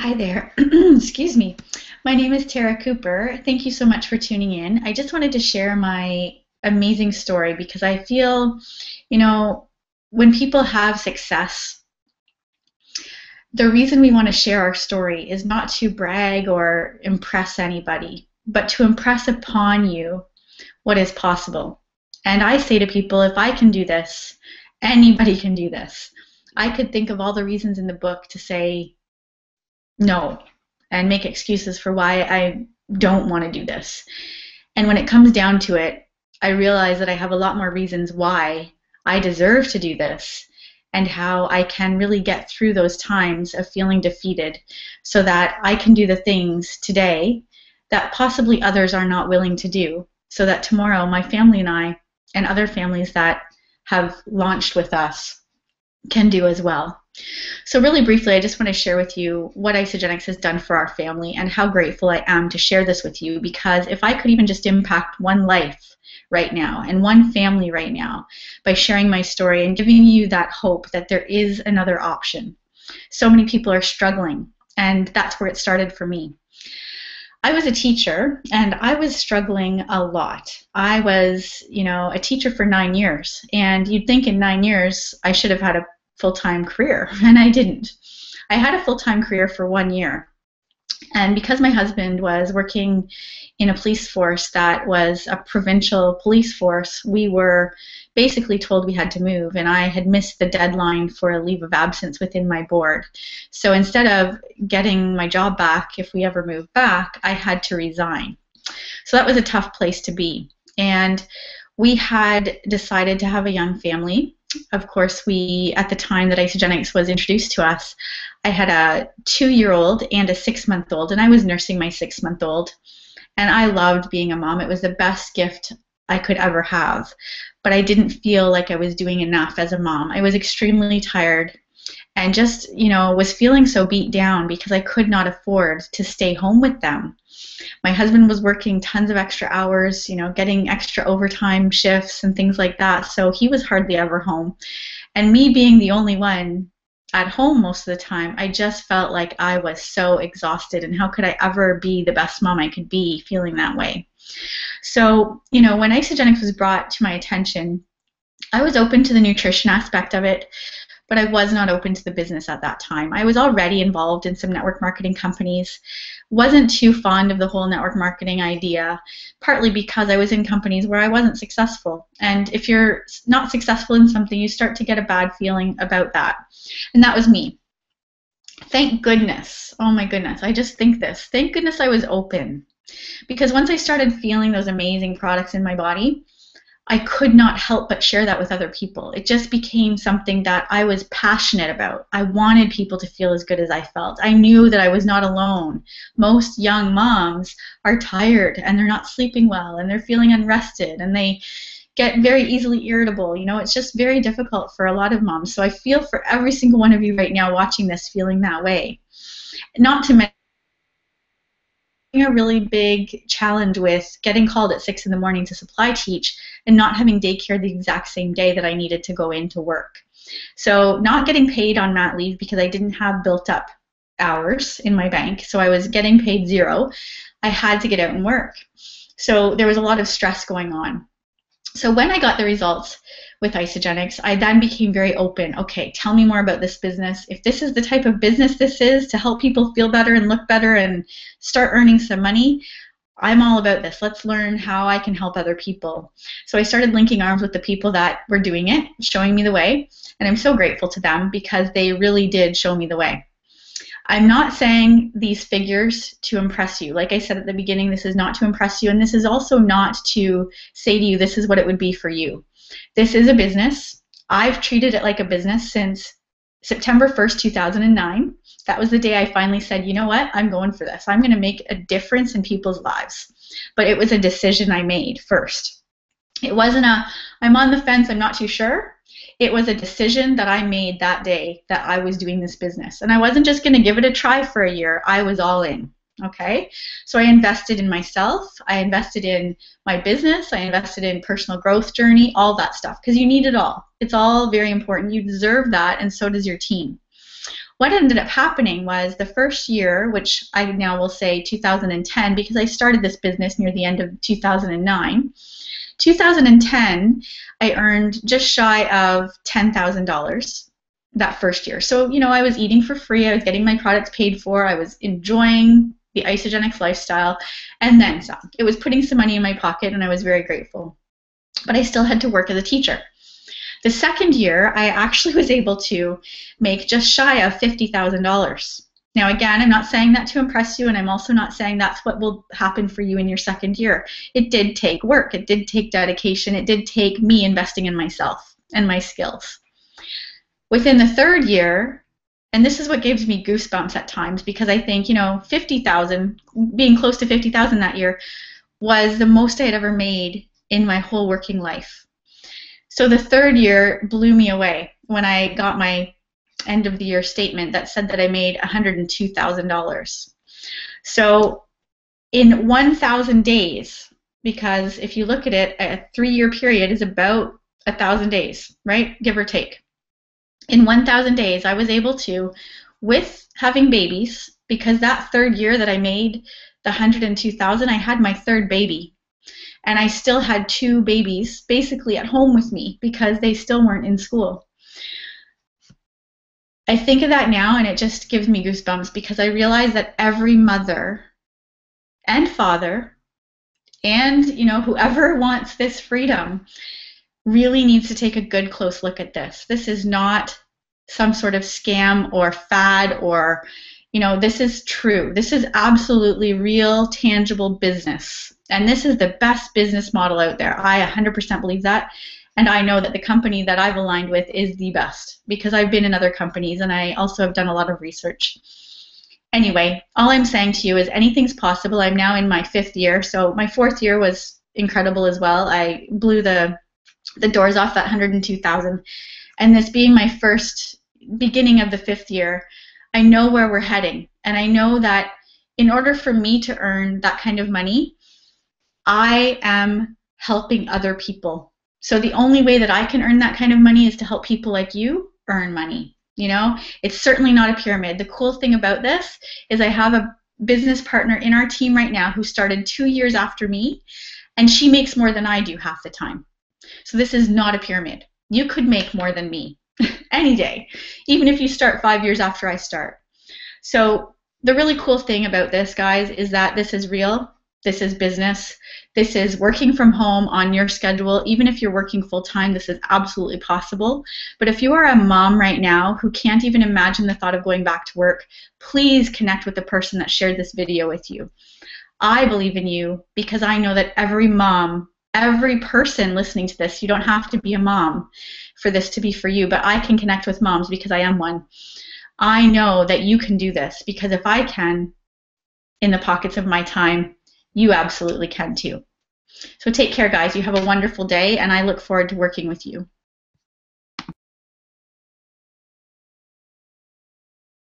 Hi there. Excuse me. My name is Tara Cooper. Thank you so much for tuning in. I just wanted to share my amazing story because I feel, you know, when people have success, the reason we want to share our story is not to brag or impress anybody, but to impress upon you what is possible. And I say to people, if I can do this, anybody can do this. I could think of all the reasons in the book to say no and make excuses for why I don't want to do this. And when it comes down to it, I realize that I have a lot more reasons why I deserve to do this and how I can really get through those times of feeling defeated so that I can do the things today that possibly others are not willing to do, so that tomorrow my family and I and other families that have launched with us can do as well. So really briefly, I just want to share with you what Isagenix has done for our family and how grateful I am to share this with you, because if I could even just impact one life right now and one family right now by sharing my story and giving you that hope that there is another option. So many people are struggling, and that's where it started for me. I was a teacher and I was struggling a lot. I was, a teacher for 9 years, and you'd think in 9 years I should have had a full-time career, and I didn't. I had a full-time career for 1 year, and because my husband was working in a police force that was a provincial police force, we were basically told we had to move, and I had missed the deadline for a leave of absence within my board. So instead of getting my job back if we ever moved back, I had to resign. So that was a tough place to be. And we had decided to have a young family. Of course, at the time that Isagenix was introduced to us, I had a 2-year-old and a 6-month-old, and I was nursing my 6-month-old. And I loved being a mom. It was the best gift I could ever have. But I didn't feel like I was doing enough as a mom. I was extremely tired and just, was feeling so beat down because I could not afford to stay home with them. My husband was working tons of extra hours, getting extra overtime shifts and things like that, so he was hardly ever home. And me being the only one at home most of the time, I just felt like I was so exhausted, and how could I ever be the best mom I could be feeling that way? So, when Isagenix was brought to my attention, I was open to the nutrition aspect of it, but I was not open to the business at that time. I was already involved in some network marketing companies, wasn't too fond of the whole network marketing idea, partly because I was in companies where I wasn't successful. And if you're not successful in something, you start to get a bad feeling about that. And that was me. Thank goodness, oh my goodness, I just think this, thank goodness I was open. Because once I started feeling those amazing products in my body, I could not help but share that with other people. It just became something that I was passionate about. I wanted people to feel as good as I felt. I knew that I was not alone. Most young moms are tired and they're not sleeping well and they're feeling unrested and they get very easily irritable. It's just very difficult for a lot of moms. So I feel for every single one of you right now watching this feeling that way. Not to mention a really big challenge with getting called at 6 in the morning to supply teach and not having daycare the exact same day that I needed to go into work. So not getting paid on mat leave because I didn't have built up hours in my bank, so I was getting paid zero. I had to get out and work. So there was a lot of stress going on. So when I got the results with Isagenix, I then became very open. Okay, tell me more about this business. If this is the type of business this is to help people feel better and look better and start earning some money, I'm all about this. Let's learn how I can help other people. So I started linking arms with the people that were doing it, showing me the way, and I'm so grateful to them because they really did show me the way. I'm not saying these figures to impress you. Like I said at the beginning, this is not to impress you, and this is also not to say to you this is what it would be for you. This is a business. I've treated it like a business since September 1st, 2009. That was the day I finally said, you know what, I'm going for this. I'm going to make a difference in people's lives. But it was a decision I made first. It wasn't I'm on the fence, I'm not too sure. It was a decision that I made that day that I was doing this business. And I wasn't just going to give it a try for a year. I was all in. Okay? So I invested in myself. I invested in my business. I invested in personal growth journey, all that stuff, because you need it all. It's all very important. You deserve that, and so does your team. what ended up happening was the first year, which I now will say 2010, because I started this business near the end of 2009. 2010, I earned just shy of $10,000 that first year. So, I was eating for free, I was getting my products paid for, I was enjoying the Isagenix lifestyle, and then some. It was putting some money in my pocket, and I was very grateful. But I still had to work as a teacher. The second year, I actually was able to make just shy of $50,000. Now, again, I'm not saying that to impress you, and I'm also not saying that's what will happen for you in your second year. It did take work. It did take dedication. It did take me investing in myself and my skills. Within the third year, and this is what gives me goosebumps at times, because I think, 50,000, being close to 50,000 that year was the most I had ever made in my whole working life. So the third year blew me away when I got my end of the year statement that said that I made $102,000. So in 1,000 days, because if you look at it, a 3-year period is about 1,000 days, right? Give or take. In 1,000 days, I was able to, with having babies, because that third year that I made the 102,000, I had my third baby. And I still had 2 babies basically at home with me because they still weren't in school. I think of that now and it just gives me goosebumps, because I realize that every mother and father and, whoever wants this freedom really needs to take a good close look at this. This is not some sort of scam or fad or, this is true. This is absolutely real, tangible business. And this is the best business model out there. I 100% believe that. And I know that the company that I've aligned with is the best, because I've been in other companies and I also have done a lot of research. Anyway, all I'm saying to you is anything's possible. I'm now in my 5th year. So my 4th year was incredible as well. I blew the doors off that 102,000. And this being my first beginning of the 5th year, I know where we're heading. And I know that in order for me to earn that kind of money, I am helping other people. So the only way that I can earn that kind of money is to help people like you earn money. It's certainly not a pyramid. The cool thing about this is I have a business partner in our team right now who started 2 years after me, and she makes more than I do half the time. So this is not a pyramid. You could make more than me any day, even if you start 5 years after I start. So the really cool thing about this, guys, is that this is real. This is business. This is working from home on your schedule. Even if you're working full-time, this is absolutely possible. But if you are a mom right now who can't even imagine the thought of going back to work, please connect with the person that shared this video with you. I believe in you because I know that every mom, every person listening to this, you don't have to be a mom for this to be for you, but I can connect with moms because I am one. I know that you can do this, because if I can, in the pockets of my time, you absolutely can too. So take care, guys. You have a wonderful day, and I look forward to working with you.